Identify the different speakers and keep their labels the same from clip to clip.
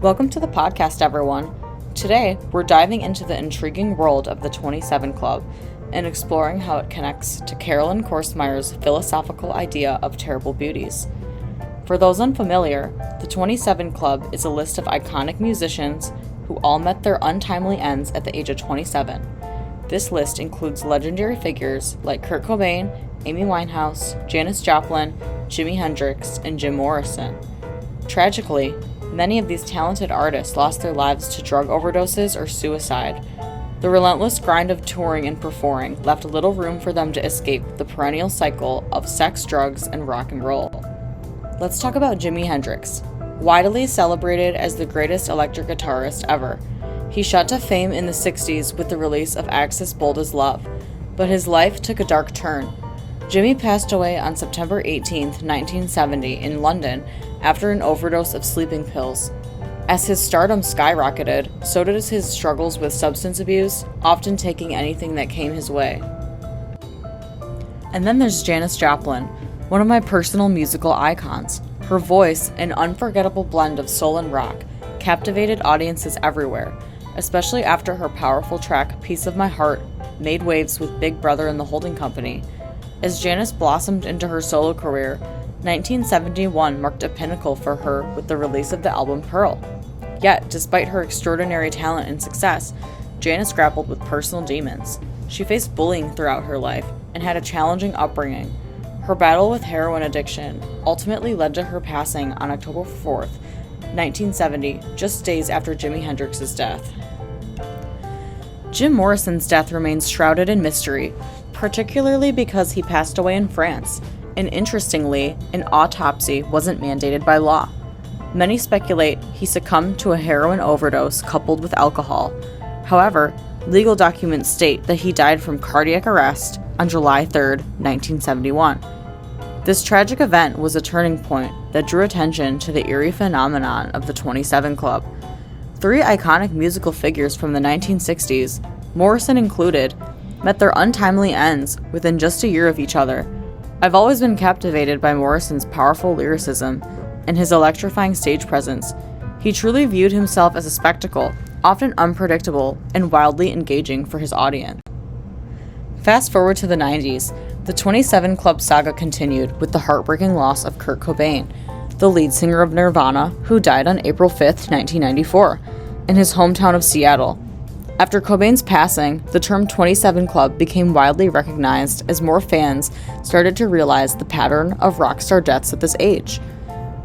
Speaker 1: Welcome to the podcast, everyone. Today, we're diving into the intriguing world of the 27 Club and exploring how it connects to Carolyn Korsmeyer's philosophical idea of terrible beauties. For those unfamiliar, the 27 Club is a list of iconic musicians who all met their untimely ends at the age of 27. This list includes legendary figures like Kurt Cobain, Amy Winehouse, Janis Joplin, Jimi Hendrix, and Jim Morrison. Tragically, many of these talented artists lost their lives to drug overdoses or suicide. The relentless grind of touring and performing left little room for them to escape the perennial cycle of sex, drugs, and rock and roll. Let's talk about Jimi Hendrix. Widely celebrated as the greatest electric guitarist ever, he shot to fame in the 60s with the release of Axis Bold as Love, but his life took a dark turn. Jimi passed away on September 18, 1970 in London after an overdose of sleeping pills. As his stardom skyrocketed, so did his struggles with substance abuse, often taking anything that came his way. And then there's Janis Joplin, one of my personal musical icons. Her voice, an unforgettable blend of soul and rock, captivated audiences everywhere, especially after her powerful track Piece of My Heart made waves with Big Brother and the Holding Company. As Janis blossomed into her solo career, 1971 marked a pinnacle for her with the release of the album Pearl. Yet, despite her extraordinary talent and success, Janis grappled with personal demons. She faced bullying throughout her life and had a challenging upbringing. Her battle with heroin addiction ultimately led to her passing on October 4th, 1970, just days after Jimi Hendrix's death. Jim Morrison's death remains shrouded in mystery, particularly because he passed away in France, and interestingly, an autopsy wasn't mandated by law. Many speculate he succumbed to a heroin overdose coupled with alcohol. However, legal documents state that he died from cardiac arrest on July 3, 1971. This tragic event was a turning point that drew attention to the eerie phenomenon of the 27 Club. Three iconic musical figures from the 1960s, Morrison included, met their untimely ends within just a year of each other. I've always been captivated by Morrison's powerful lyricism and his electrifying stage presence. He truly viewed himself as a spectacle, often unpredictable and wildly engaging for his audience. Fast forward to the 90s, the 27 Club saga continued with the heartbreaking loss of Kurt Cobain, the lead singer of Nirvana, who died on April 5, 1994, in his hometown of Seattle. After Cobain's passing, the term 27 Club became widely recognized as more fans started to realize the pattern of rock star deaths at this age.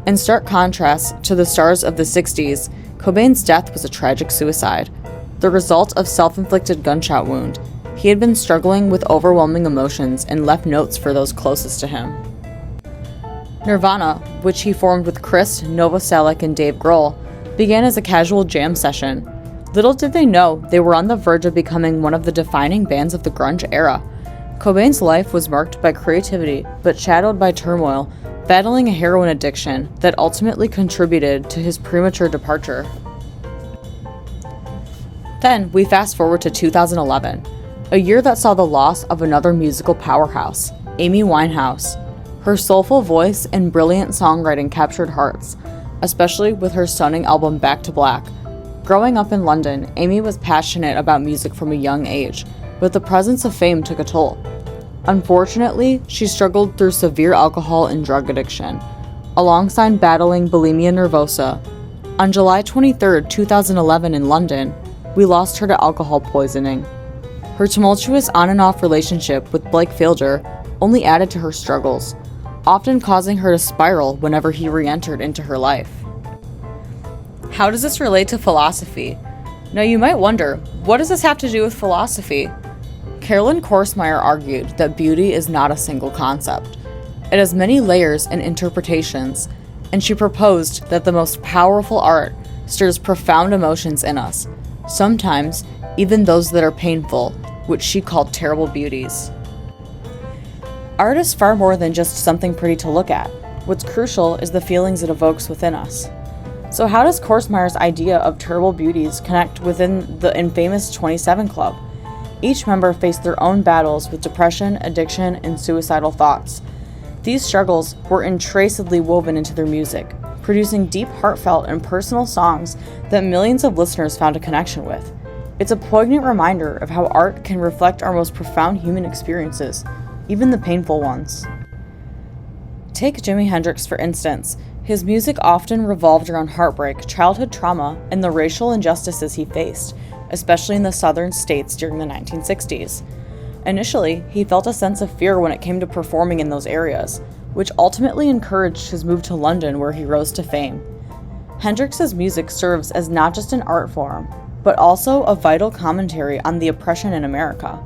Speaker 1: In stark contrast to the stars of the 60s, Cobain's death was a tragic suicide, the result of self-inflicted gunshot wound. He had been struggling with overwhelming emotions and left notes for those closest to him. Nirvana, which he formed with Chris Novoselic and Dave Grohl, began as a casual jam session. Little did they know they were on the verge of becoming one of the defining bands of the grunge era. Cobain's life was marked by creativity, but shadowed by turmoil, battling a heroin addiction that ultimately contributed to his premature departure. Then we fast forward to 2011, a year that saw the loss of another musical powerhouse, Amy Winehouse. Her soulful voice and brilliant songwriting captured hearts, especially with her stunning album Back to Black. Growing up in London, Amy was passionate about music from a young age, but the presence of fame took a toll. Unfortunately, she struggled through severe alcohol and drug addiction, alongside battling bulimia nervosa. On July 23, 2011 in London, we lost her to alcohol poisoning. Her tumultuous on and off relationship with Blake Fielder only added to her struggles, often causing her to spiral whenever he re-entered into her life. How does this relate to philosophy? Now you might wonder, what does this have to do with philosophy? Carolyn Korsmeyer argued that beauty is not a single concept. It has many layers and interpretations, and she proposed that the most powerful art stirs profound emotions in us, sometimes even those that are painful, which she called terrible beauties. Art is far more than just something pretty to look at. What's crucial is the feelings it evokes within us. So how does Korsmeyer's idea of terrible beauties connect within the infamous 27 Club? Each member faced their own battles with depression, addiction, and suicidal thoughts. These struggles were intricately woven into their music, producing deep, heartfelt, and personal songs that millions of listeners found a connection with. It's a poignant reminder of how art can reflect our most profound human experiences, even the painful ones. Take Jimi Hendrix, for instance. His music often revolved around heartbreak, childhood trauma, and the racial injustices he faced, especially in the southern states during the 1960s. Initially, he felt a sense of fear when it came to performing in those areas, which ultimately encouraged his move to London, where he rose to fame. Hendrix's music serves as not just an art form, but also a vital commentary on the oppression in America.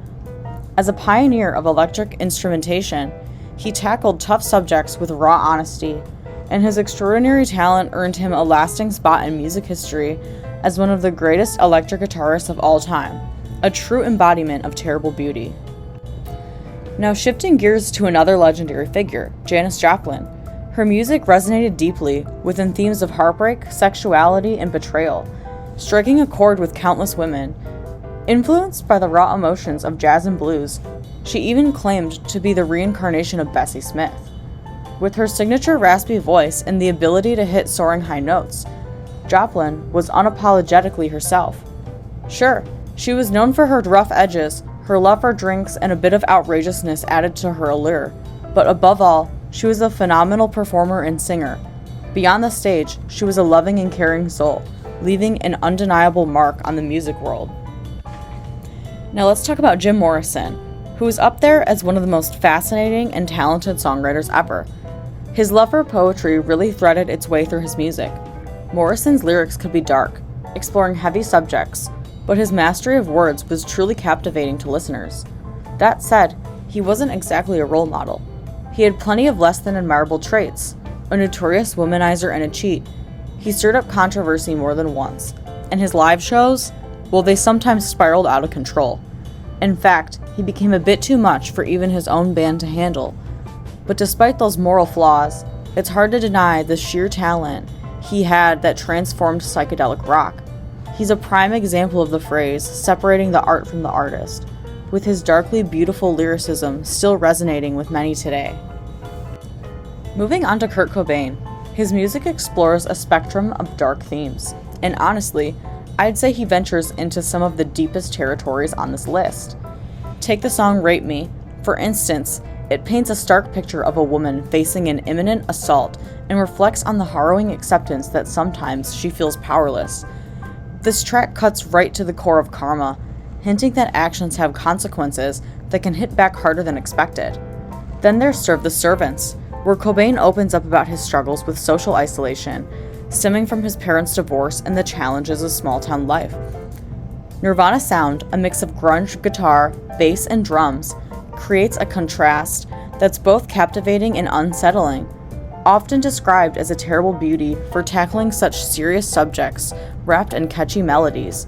Speaker 1: As a pioneer of electric instrumentation, he tackled tough subjects with raw honesty, and his extraordinary talent earned him a lasting spot in music history as one of the greatest electric guitarists of all time, a true embodiment of terrible beauty. Now shifting gears to another legendary figure, Janis Joplin. Her music resonated deeply within themes of heartbreak, sexuality, and betrayal, striking a chord with countless women. Influenced by the raw emotions of jazz and blues, she even claimed to be the reincarnation of Bessie Smith. With her signature raspy voice and the ability to hit soaring high notes, Joplin was unapologetically herself. Sure, she was known for her rough edges, her love for drinks, and a bit of outrageousness added to her allure, but above all, she was a phenomenal performer and singer. Beyond the stage, she was a loving and caring soul, leaving an undeniable mark on the music world. Now let's talk about Jim Morrison, who is up there as one of the most fascinating and talented songwriters ever. His love for poetry really threaded its way through his music. Morrison's lyrics could be dark, exploring heavy subjects, but his mastery of words was truly captivating to listeners. That said, he wasn't exactly a role model. He had plenty of less than admirable traits, a notorious womanizer and a cheat. He stirred up controversy more than once, and his live shows, well, they sometimes spiraled out of control. In fact, he became a bit too much for even his own band to handle. But despite those moral flaws, it's hard to deny the sheer talent he had that transformed psychedelic rock. He's a prime example of the phrase, separating the art from the artist, with his darkly beautiful lyricism still resonating with many today. Moving on to Kurt Cobain, his music explores a spectrum of dark themes, and honestly, I'd say he ventures into some of the deepest territories on this list. Take the song Rape Me. For instance, it paints a stark picture of a woman facing an imminent assault and reflects on the harrowing acceptance that sometimes she feels powerless. This track cuts right to the core of karma, hinting that actions have consequences that can hit back harder than expected. Then there's Serve the Servants, where Cobain opens up about his struggles with social isolation, stemming from his parents' divorce and the challenges of small-town life. Nirvana Sound, a mix of grunge guitar, bass, and drums, creates a contrast that's both captivating and unsettling, often described as a terrible beauty for tackling such serious subjects wrapped in catchy melodies.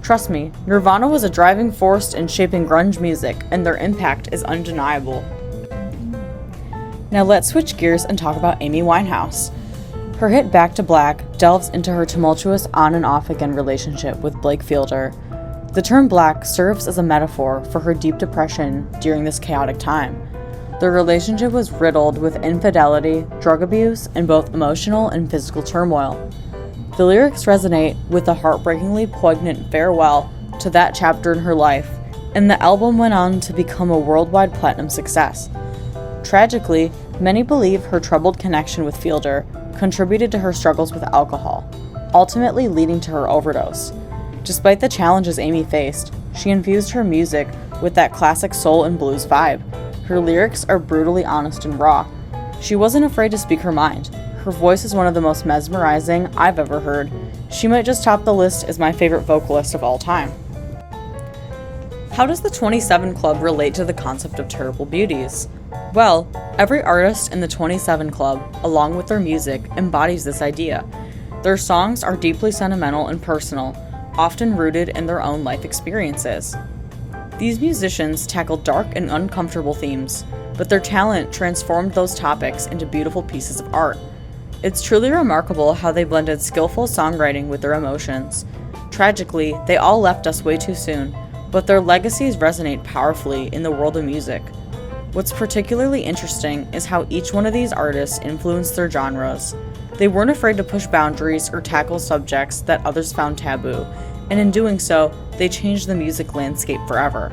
Speaker 1: Trust me, Nirvana was a driving force in shaping grunge music, and their impact is undeniable. Now let's switch gears and talk about Amy Winehouse. Her hit Back to Black delves into her tumultuous on and off again relationship with Blake Fielder. The term black serves as a metaphor for her deep depression during this chaotic time. Their relationship was riddled with infidelity, drug abuse, and both emotional and physical turmoil. The lyrics resonate with the heartbreakingly poignant farewell to that chapter in her life, and the album went on to become a worldwide platinum success. Tragically, many believe her troubled connection with Fielder contributed to her struggles with alcohol, ultimately leading to her overdose. Despite the challenges Amy faced, she infused her music with that classic soul and blues vibe. Her lyrics are brutally honest and raw. She wasn't afraid to speak her mind. Her voice is one of the most mesmerizing I've ever heard. She might just top the list as my favorite vocalist of all time. How does the 27 Club relate to the concept of terrible beauties? Well, every artist in the 27 Club, along with their music, embodies this idea. Their songs are deeply sentimental and personal, often rooted in their own life experiences. These musicians tackle dark and uncomfortable themes, but their talent transformed those topics into beautiful pieces of art. It's truly remarkable how they blended skillful songwriting with their emotions. Tragically, they all left us way too soon, but their legacies resonate powerfully in the world of music. What's particularly interesting is how each one of these artists influenced their genres. They weren't afraid to push boundaries or tackle subjects that others found taboo, and in doing so, they changed the music landscape forever.